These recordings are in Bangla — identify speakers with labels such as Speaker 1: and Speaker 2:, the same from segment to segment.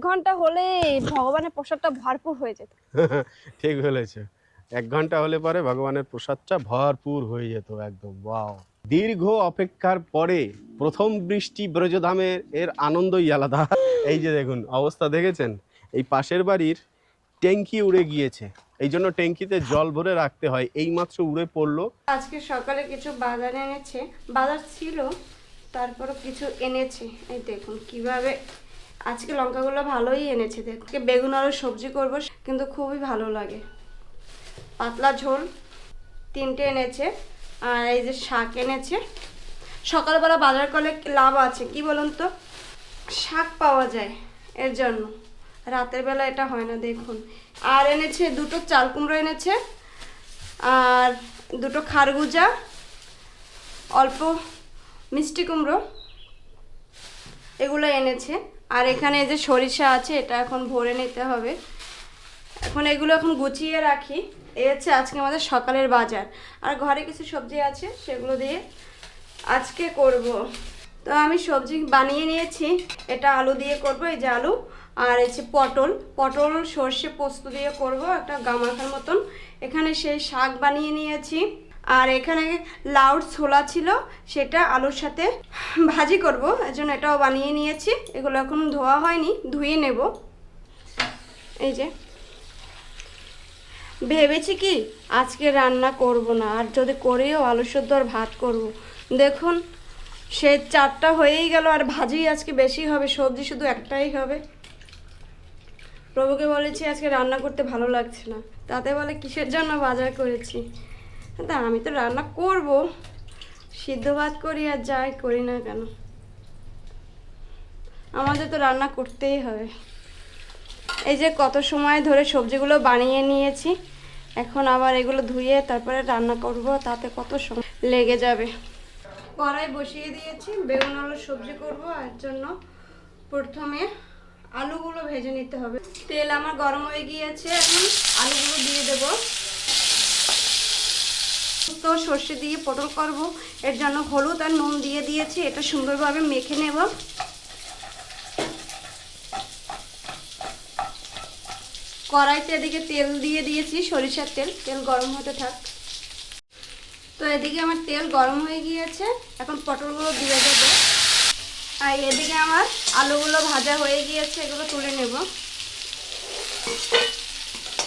Speaker 1: ঘন্টা হলে ভগবানের প্রসাদটা ভরপুর হয়ে যেত।
Speaker 2: ঠিক বলেছো। ১ ঘন্টা হলে পরে ভগবানের প্রসাদটা ভরপুর হয়ে যেত একদম। ওয়াও! দীর্ঘ অপেক্ষার পরে ১ম বৃষ্টি ব্রজধামের এর আনন্দই আলাদা। এই যে দেখুন অবস্থা দেখেছেন? এই পাশের বাড়ির ট্যাঙ্কি উড়ে গিয়েছে। এইজন্য ট্যাঙ্কিতে জল ভরে রাখতে হয়। এইমাত্র উড়ে পড়লো।
Speaker 1: আজকে সকালে কিছু বাজার এনেছে, বাজার ছিল তারপরও কিছু এনেছে। এই দেখুন কিভাবে আজকে লঙ্কাগুলো ভালোই এনেছে। দেখুন বেগুন আলু সবজি করব, কিন্তু খুবই ভালো লাগে। পাতলা ঝোল 3টে এনেছে, আর এই যে শাক এনেছে। সকালবেলা বাজার করলে লাভ আছে কি বলুন তো, শাক পাওয়া যায়, এর জন্য। রাতের বেলা এটা হয় না। দেখুন আর এনেছে 2টো চাল কুমড়ো এনেছে, আর 2টো খারগুজা, অল্প মিষ্টি কুমড়ো, এগুলো এনেছে। আর এখানে এই যে সরিষা আছে, এটা এখন ভরে নিতে হবে। এখন এগুলো এখন গুছিয়ে রাখি। এই হচ্ছে আজকে আমাদের সকালের বাজার। আর ঘরে কিছু সবজি আছে, সেগুলো দিয়ে আজকে করব। তো আমি সবজি বানিয়ে নিয়েছি। এটা আলু দিয়ে করব, এই যে আলু। আর এই যে পটল পটল সর্ষে পোস্ত দিয়ে করব একটা গামাখার মতন। এখানে সেই শাক বানিয়ে নিয়েছি। আর এখানে লাউ ছোলা ছিল, সেটা আলুর সাথে ভাজি করব, এজন্য এটাও বানিয়ে নিয়েছি। এগুলো এখন ধোয়া হয়নি, ধুয়ে নেব। এই যে ভেবেছি কি আজকে রান্না করব না, আর যদি করিও আলু সেদ্ধ আর ভাত করব। দেখুন সে 4টা হয়েই গেল, আর ভাজি আজকে বেশি হবে, সবজি শুধু একটাই হবে। প্রভুকে বলেছি আজকে রান্না করতে ভালো লাগছে না, তাতে বলে কিসের জন্য বাজার করেছি। তা আমি তো রান্না করব, সিদ্ধ ভাত করি আর যাই করি না কেন, আমাদের তো রান্না করতেই হবে। এই যে কত সময় ধরে সবজিগুলো বানিয়ে নিয়েছি, এখন আবার এগুলো ধুয়ে তারপরে রান্না করব, তাতে কত সময় লেগে যাবে। কড়াই বসিয়ে দিয়েছি, বেগুন আলু সবজি করব। এর জন্য প্রথমে আলুগুলো ভেজে নিতে হবে। তেল আমার গরম হয়ে গিয়েছে, এখন আলুগুলো দিয়ে দেব। তো সর্ষে দিয়ে পটল করব, এর জন্য হলুদ আর নুন দিয়ে দিয়েছি। এটা সুন্দরভাবে মেখে নেব। কড়াইতে এদিকে তেল দিয়ে দিয়েছি, সরিষার তেল। তেল গরম হতে থাক। তো এদিকে আমার তেল গরম হয়ে গিয়েছে, এখন পটলগুলো দিয়ে দেবো। আর এদিকে আমার আলুগুলো ভাজা হয়ে গিয়েছে, এগুলো তুলে নেব।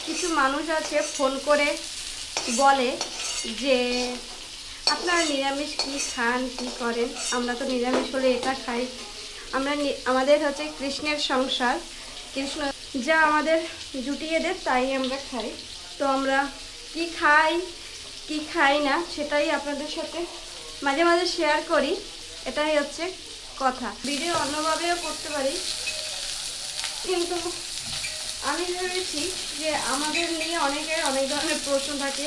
Speaker 1: কিছু মানুষ আছে ফোন করে বলে যে আপনারা নিরামিষ কি খান, কি করেন। আমরা তো নিরামিষ হলে এটা খাই। আমাদের হচ্ছে কৃষ্ণের সংসার, কৃষ্ণ যা আমাদের জুটিয়ে দেয় তাই আমরা খাই। তো আমরা কি খাই কি খাই না সেটাই আপনাদের সাথে মাঝে মাঝে শেয়ার করি। এটাই হচ্ছে কথা। ভিডিও অন্যভাবেও করতে পারি, কিন্তু আমি ভেবেছি যে আমাদের নিয়ে অনেকের অনেক ধরনের প্রশ্ন থাকে,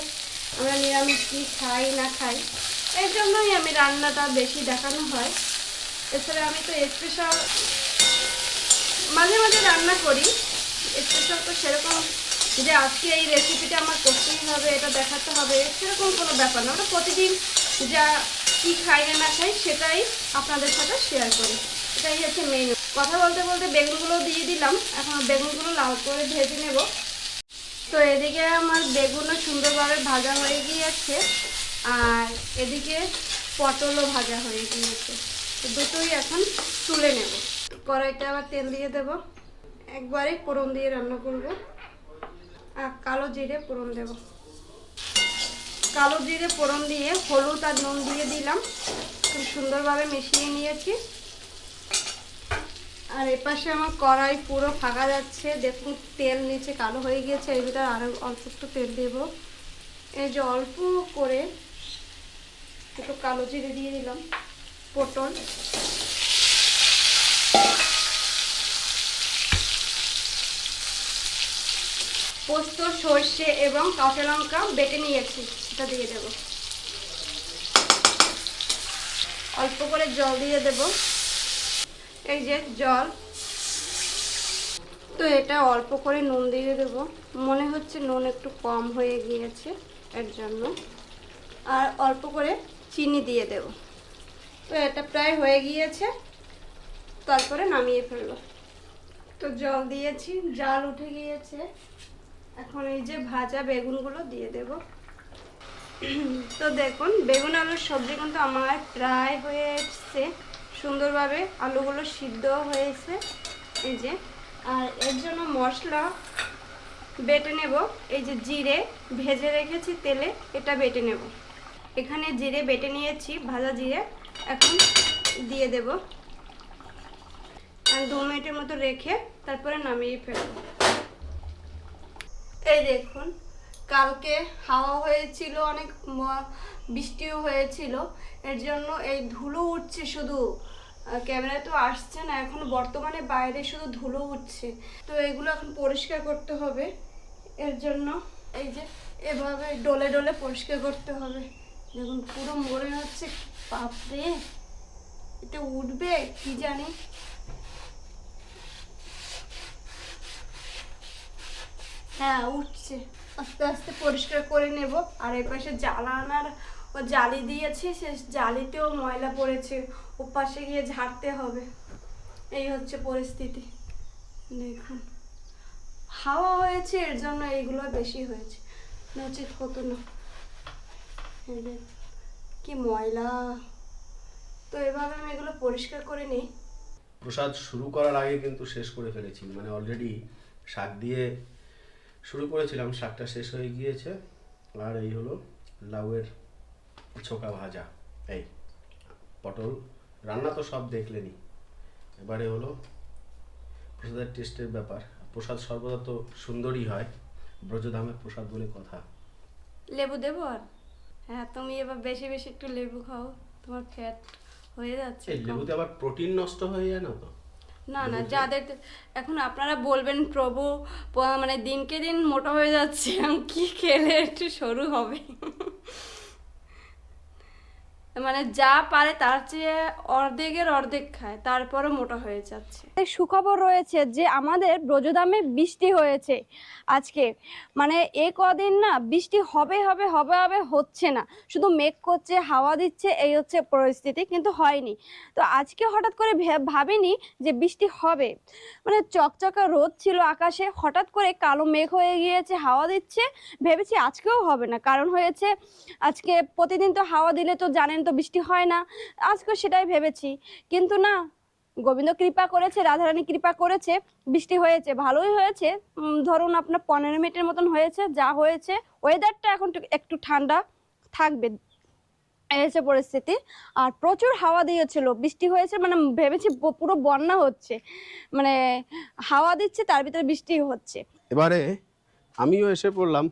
Speaker 1: আমরা নিরামিষ কি খাই না খাই। এর জন্যই আমি রান্নাটা বেশি দেখানো হয়। এছাড়া আমি তো স্পেশাল মাঝে মাঝে রান্না করি। স্পেশাল তো সেরকম যে আজকে এই রেসিপিটা আমার করতেই হবে, এটা দেখাতে হবে, সেরকম কোনো ব্যাপার না। আমরা প্রতিদিন যা কি খাই না খাই সেটাই আপনাদের সাথে শেয়ার করি। এটাই হচ্ছে মেইন। কথা বলতে বলতে বেগুনগুলো দিয়ে দিলাম, এখন বেগুনগুলো লাল করে ভেজে নেব। তো এদিকে আমার বেগুনও সুন্দরভাবে ভাজা হয়ে গিয়েছে, আর এদিকে পটলও ভাজা হয়ে গিয়েছে। তো দুটোই এখন তুলে নেব। কড়াইতে আবার তেল দিয়ে দেব, একবারে ফোড়ন দিয়ে রান্না করব। আর কালো জিরে ফোড়ন দেব। কালো জিরে ফোড়ন দিয়ে হলুদ আর নুন দিয়ে দিলাম, খুব সুন্দরভাবে মিশিয়ে নিয়েছি। আর এপাশে আমার কড়াই পুরো ফাঁকা যাচ্ছে, দেখুন তেল নিচে কালো হয়ে গিয়েছে। এর ভিতরে আরও অল্প একটু তেল দেব। এই যে অল্প করে একটু কালো জিরে দিয়ে দিলাম। পটল, পোস্ত, সর্ষে এবং কাঁচা লঙ্কা বেটে নিয়েছি, এটা দিয়ে দেব। অল্প করে জল দিয়ে দেব। এই যে জল। তো এটা অল্প করে নুন দিয়ে দেব। মনে হচ্ছে নুন একটু কম হয়ে গিয়েছে, এর জন্য। আর অল্প করে চিনি দিয়ে দেব। তো এটা প্রায় হয়ে গিয়েছে, তারপরে নামিয়ে ফেলবো। তো জল দিয়েছি, জাল উঠে গিয়েছে। এখন এই যে ভাজা বেগুনগুলো দিয়ে দেব। তো দেখুন বেগুন আলুর সবজি কিন্তু আমার প্রায় হয়ে এসছে সুন্দরভাবে, আলুগুলো সিদ্ধ হয়েছে এই যে। আর এর জন্য মশলা বেটে নেব। এই যে জিরে ভেজে রেখেছি তেলে, এটা বেটে নেব। এখানে জিরে বেটে নিয়েছি, ভাজা জিরে, এখন দিয়ে দেব। আর 2 মিনিটের মতো রেখে তারপরে নামিয়ে ফেলবো। এই দেখুন, কালকে হাওয়া হয়েছিল, অনেক বৃষ্টিও হয়েছিল, এর জন্য এই ধুলো উঠছে শুধু, ক্যামেরায় তো আসছে না এখন, বর্তমানে বাইরে শুধু ধুলো উঠছে। তো এগুলো এখন পরিষ্কার করতে হবে, এর জন্য এই যে এভাবে ডলে ডলে পরিষ্কার করতে হবে। দেখুন পুরো মরে হচ্ছে, বাপরে এটা উঠবে কি জানি। হ্যাঁ উঠছে, আস্তে আস্তে পরিষ্কার করে নেব। আর এই পাশে জ্বালানার ও জালি দিয়েছি, সে জালিতেও ময়লা পড়েছে, ও পাশে গিয়ে ঝাড়তে হবে। এই হচ্ছে পরিস্থিতি। দেখুন হাওয়া হয়েছে, এর জন্য এইগুলো বেশি হয়েছে, নচিত হতো না। এই যে কি ময়লা। তো এভাবে আমি এগুলো পরিষ্কার করে নিই।
Speaker 2: প্রসাদ শুরু করার আগে কিন্তু শেষ করে ফেলেছি, মানে অলরেডি শাক দিয়ে শুরু করেছিলাম, শাকটা শেষ হয়ে গিয়েছে। আর এই হলো লাউয়ের ছোকা ভাজা, এই পটল রান্না তো সব দেখলেনি। এবারে হলো প্রসাদের টেস্টের ব্যাপার। প্রসাদ সর্বদা তো সুন্দরই হয়, ব্রজধামের প্রসাদ বলে কথা।
Speaker 1: লেবু দেবো আর? হ্যাঁ তুমি এবার বেশি বেশি একটু লেবু খাও, তোমার ফ্যাট হয়ে যাচ্ছে।
Speaker 2: এই লেবুতে আবার প্রোটিন নষ্ট হয়ে যায় না তো?
Speaker 1: না না, যাদের এখন আপনারা বলবেন প্রভু মানে দিনকে দিন মোটা হয়ে যাচ্ছে, আমি কি খেলে একটু সরু হবে? মানে যা পারে তার চেয়ে অর্ধেকের অর্ধেক খায়, তারপরও মোটা হয়ে যাচ্ছে। সুখবর রয়েছে যে আমাদের ব্রজধামে বৃষ্টি হয়েছে আজকে। মানে এই কদিন না বৃষ্টি হবে হবে হবে হবে, হচ্ছে না, শুধু মেঘ করছে, হাওয়া দিচ্ছে, এই হচ্ছে পরিস্থিতি, কিন্তু হয়নি। তো আজকে হঠাৎ করে ভাবিনি যে বৃষ্টি হবে। মানে চকচকা রোদ ছিল আকাশে, হঠাৎ করে কালো মেঘ হয়ে গিয়েছে, হাওয়া দিচ্ছে, ভেবেছি আজকেও হবে না, কারণ হয়েছে আজকে প্রতিদিন তো হাওয়া দিলে তো জানেন তো বৃষ্টি হয় না, আজকে সেটাই ভেবেছি, কিন্তু না, গোবিন্দ কৃপা করেছে, রাধারানী কৃপা করেছে, বৃষ্টি হয়েছে, ভালোই হয়েছে। ধরুন আপনার 15 মিনিটের মতন হয়েছে, যা হয়েছে। ওয়েদারটা এখন একটু ঠান্ডা থাকবে, এই হচ্ছে পরিস্থিতি। আর প্রচুর হাওয়া দিয়েছিল, বৃষ্টি হয়েছে, মানে ভেবেছি পুরো বন্যা হচ্ছে, মানে হাওয়া দিচ্ছে তার ভিতরে বৃষ্টি হচ্ছে।
Speaker 2: এবারে আমিও এসে পড়লাম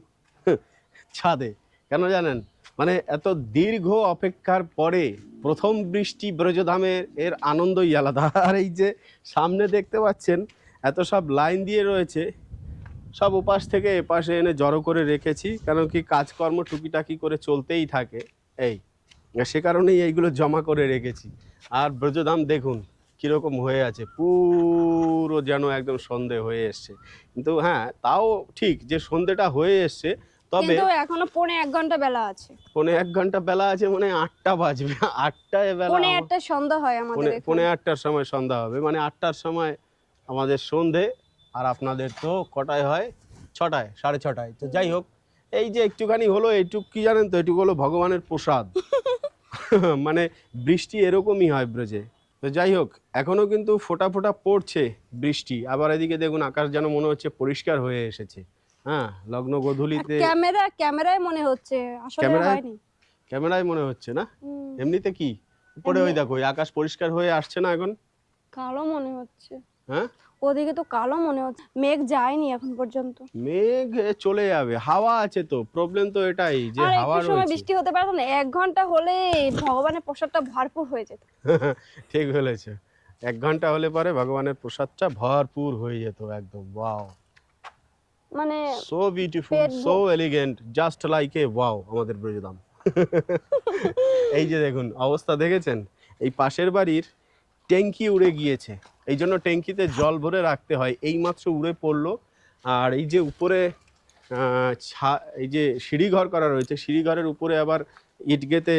Speaker 2: ছাদে। কেন জানেন? মানে এত দীর্ঘ অপেক্ষার পরে প্রথম বৃষ্টি ব্রজধামের, এর আনন্দই আলাদা। আর এই যে সামনে দেখতে পাচ্ছেন এত সব লাইন দিয়ে রয়েছে, সব ওপাশ থেকে এপাশে এনে জড়ো করে রেখেছি, কারণ কি কাজকর্ম টুকিটাকি করে চলতেই থাকে, এই সে কারণেই এইগুলো জমা করে রেখেছি। আর ব্রজধাম দেখুন কীরকম হয়ে আছে, পুরো যেন একদম সন্ধে হয়ে এসছে। কিন্তু হ্যাঁ, তাও ঠিক যে সন্ধেটা হয়ে এসছে, তবে
Speaker 1: কিন্তু এখনো 1.5 ঘন্টা বেলা আছে।
Speaker 2: 1.5 ঘন্টা বেলা আছে, মানে 8টা বাজবে। 8টায় বেলা,
Speaker 1: 8:30 সন্ধ্যা হয় আমাদের এখানে।
Speaker 2: 8:30টার সময় সন্ধ্যা হবে, মানে 8টার সময় আমাদের সন্ধে। আর আপনাদের তো কটায় হয়? 6টায়, 6:30টায়। তো যাই হোক, এই যে একটুখানি হলো, এইটুক কি জানেন তো, এইটুকু হলো ভগবানের প্রসাদ। মানে বৃষ্টি এরকমই হয় ব্রজে। তো যাই হোক, এখনো কিন্তু ফোঁটা ফোঁটা পড়ছে বৃষ্টি। আবার এদিকে দেখুন আকাশ যেন মনে হচ্ছে পরিষ্কার হয়ে এসেছে। হ্যাঁ, লগ্ন গোধূলিতে
Speaker 1: ক্যামেরায় মনে হচ্ছে, আসলে হয়নি।
Speaker 2: ক্যামেরায় মনে হচ্ছে না, এমনিতে কি উপরে ওই দেখো ওই আকাশ পরিষ্কার হয়ে আসছে না এখন?
Speaker 1: কালো মনে হচ্ছে।
Speaker 2: হ্যাঁ,
Speaker 1: ওদিকে তো কালো মনে হচ্ছে, মেঘ যায়নি এখন পর্যন্ত।
Speaker 2: মেঘ চলে যাবে, হাওয়া আছে তো, প্রবলেম তো এটাই যে হাওয়া
Speaker 1: একটু সময়
Speaker 2: রয়েছে।
Speaker 1: বৃষ্টি হতে পারতো না, 1 ঘন্টা হলে ভগবানের প্রসাদটা ভরপুর হয়ে যেত।
Speaker 2: ঠিক বলেছে, 1 ঘন্টা হলে পরে ভগবানের প্রসাদটা ভরপুর হয়ে যেত একদম। ওয়াও,
Speaker 1: মানে
Speaker 2: so beautiful, so elegant, just like a wow আমাদের ব্রজধাম। এই যে দেখুন অবস্থা দেখেছেন, এই পাশের বাড়ির ট্যাঙ্কি উড়ে গিয়েছে, এই জন্য ট্যাঙ্কিতে জল ভরে রাখতে হয়, এইমাত্র উড়ে পড়লো। আর এই যে উপরে এই যে সিঁড়িঘর করা রয়েছে, সিঁড়িঘরের উপরে আবার ইট গেতে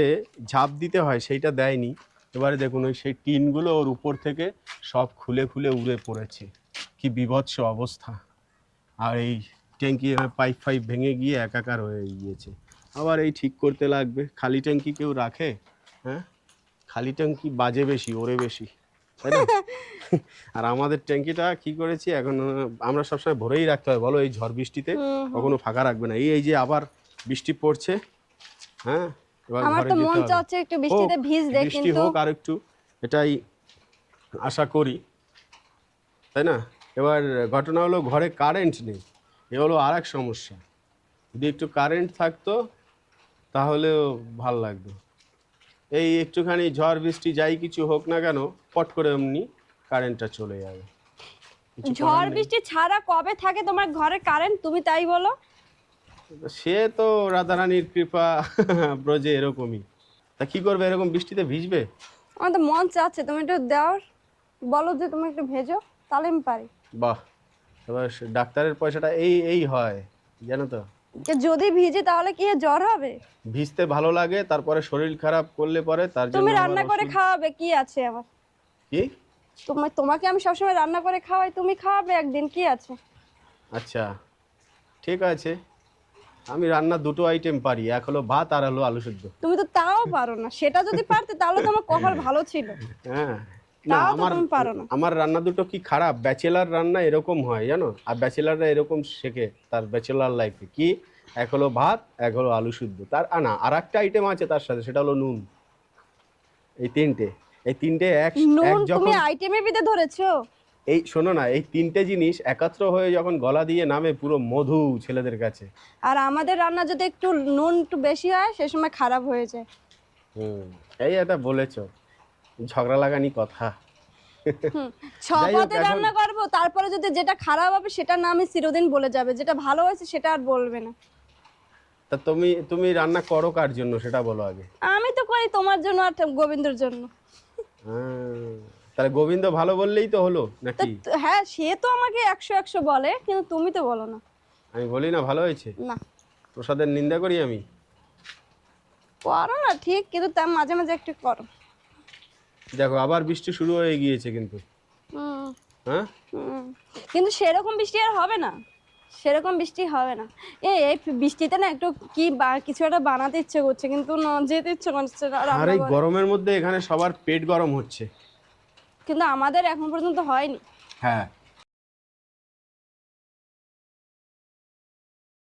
Speaker 2: ঝাঁপ দিতে হয়, সেইটা দেয়নি। এবারে দেখুন ওই সেই টিনগুলো ওর উপর থেকে সব খুলে খুলে উড়ে পড়েছে। কি বিভৎস অবস্থা। আর এই ট্যাঙ্কি পাইপ ফাইপ ভেঙে গিয়ে একাকার হয়ে গিয়েছে। আবার এই ঠিক করতে লাগবে। খালি ট্যাঙ্কি কেউ রাখে? হ্যাঁ, খালি ট্যাঙ্কি বাজে বেশি, ওরে বেশি, তাই না? আর আমাদের ট্যাঙ্কিটা কি করেছি এখন, আমরা সবসময় ভরেই রাখতে হয় বলো, এই ঝড় বৃষ্টিতে কখনো ফাঁকা রাখবে না। এই যে আবার বৃষ্টি পড়ছে, হ্যাঁ, এবার
Speaker 1: আমার
Speaker 2: ঘরে
Speaker 1: তো
Speaker 2: যেতে
Speaker 1: মন
Speaker 2: হবে।
Speaker 1: চাচ্ছে একটু বৃষ্টিতে
Speaker 2: হোক,
Speaker 1: ভিজতে,
Speaker 2: বৃষ্টি
Speaker 1: কিন্তু
Speaker 2: হোক আর একটু, এটাই আশা করি, তাই না? এবার ঘটনা হলো ঘরে কারেন্ট নেই, এ হলো আর এক সমস্যা। যদি একটু কারেন্ট থাকতো তাহলেও ভাল লাগতো। এই একটুখানি ঝড় বৃষ্টি যাই কিছু হোক না কেন, পট করে এমনি কারেন্টটা চলে যাবে। কিছু করার
Speaker 1: ঝড়
Speaker 2: নেই।
Speaker 1: বৃষ্টি ছাড়া কবে থাকে তোমার ঘরে কারেন্ট, তুমি তাই বলো?
Speaker 2: সে তো রাধারানীর কৃপা ব্রজে এরকমই। তা কি করবে, এরকম বৃষ্টিতে ভিজবে?
Speaker 1: আমার তো মন চাচ্ছে তুমি একটু দাও, বলো যে তুমি একটু ভেজো, তাহলে আমি পারি।
Speaker 2: বাহ, এবার ডাক্তারের পয়সাটা এই এই হয়, জানো তো?
Speaker 1: যদি ভিজে তাহলে কি জ্বর হবে?
Speaker 2: ভিজতে ভালো লাগে, তারপরে শরীর খারাপ করলে পরে তার জন্য
Speaker 1: তুমি
Speaker 2: আবার
Speaker 1: রান্না করে
Speaker 2: ওষুধ।
Speaker 1: খাওয়াবে, কি আছে আমার?
Speaker 2: কি?
Speaker 1: তোমাকে আমি সবসময় রান্না করে খাওয়াই, তুমি খাওয়াবে একদিন, কি আছে?
Speaker 2: আচ্ছা, ঠিক আছে। আমি রান্না দুটো আইটেম পারি, এক হলো ভাত আর হলো আলু সেদ্ধ।
Speaker 1: তুমি তো তাও পারো না। সেটা যদি পারতে তাহলে তো আমার কপাল ভালো ছিল।
Speaker 2: হ্যাঁ, না
Speaker 1: তাও তো
Speaker 2: আমার
Speaker 1: তুমি পারো না।
Speaker 2: আমার রান্না দুটো কি খারাপ? ব্যাচেলার রান্না এরকম হয় জানো, আর ব্যাচেলাররা এরকম শেখে তার ব্যাচেলার লাইফে। কি, এক হলো ভাত, এক হলো আলু সিদ্ধ, তার না আর একটা আইটেম আছে তার সাথে, সেটা হলো নুন। এই তিনটে এক এক
Speaker 1: নুন তুমি
Speaker 2: যখন,
Speaker 1: আইটেমে বিদে ধরেছো?
Speaker 2: এই শোনো না, এই তিনটে জিনিস একাত্র হয়ে যখন গলা দিয়ে নামে, পুরো মধু ছেলেদের কাছে।
Speaker 1: আর আমাদের রান্না যদি একটু নুন একটু বেশি হয় সে সময় খারাপ হয়ে যায়।
Speaker 2: এই এটা বলেছো, ঝগড়া লাগানি কথা।
Speaker 1: হুম,
Speaker 2: যাই হোক,
Speaker 1: ছপাতে
Speaker 2: এখন
Speaker 1: রান্না করবো, তারপরে যদি যেটা খারাপ হবে সেটা না আমি চিরদিন বলে যাবে, যেটা ভালো হয়েছে সেটা আর বলবে না।
Speaker 2: তা তুমি তুমি রান্না করো কার জন্য সেটা বলো আগে।
Speaker 1: আমি তো করি তোমার জন্য আর গোবিন্দর জন্য।
Speaker 2: তাহলে গোবিন্দ ভালো বললেই তো হলো
Speaker 1: তা
Speaker 2: নাকি?
Speaker 1: হ্যাঁ, সে তো আমাকে 100 বলে, কিন্তু তুমি তো বলো না।
Speaker 2: আমি বলি না ভালো হয়েছে?
Speaker 1: না,
Speaker 2: প্রসাদের নিন্দা করি আমি?
Speaker 1: করো না ঠিক, কিন্তু তার মাঝে মাঝে একটু করো।
Speaker 2: দেখো আবার বৃষ্টি শুরু হয়ে গিয়েছে কিন্তু।
Speaker 1: হুম,
Speaker 2: হ্যাঁ,
Speaker 1: হুম। কিন্তু সেরকম বৃষ্টি আর হবে না, সেরকম বৃষ্টি হবে না। এই বৃষ্টিতে না একটু কি কিছু একটা বানাতে ইচ্ছে করছে, কিন্তু না যেতে ইচ্ছে করছে না
Speaker 2: আর
Speaker 1: রান্না
Speaker 2: এই
Speaker 1: করে।
Speaker 2: গরমের মধ্যে এখানে সবার পেট গরম হচ্ছে।
Speaker 1: কিন্তু আমাদের এখন পর্যন্ত হয়নি।
Speaker 2: হ্যাঁ,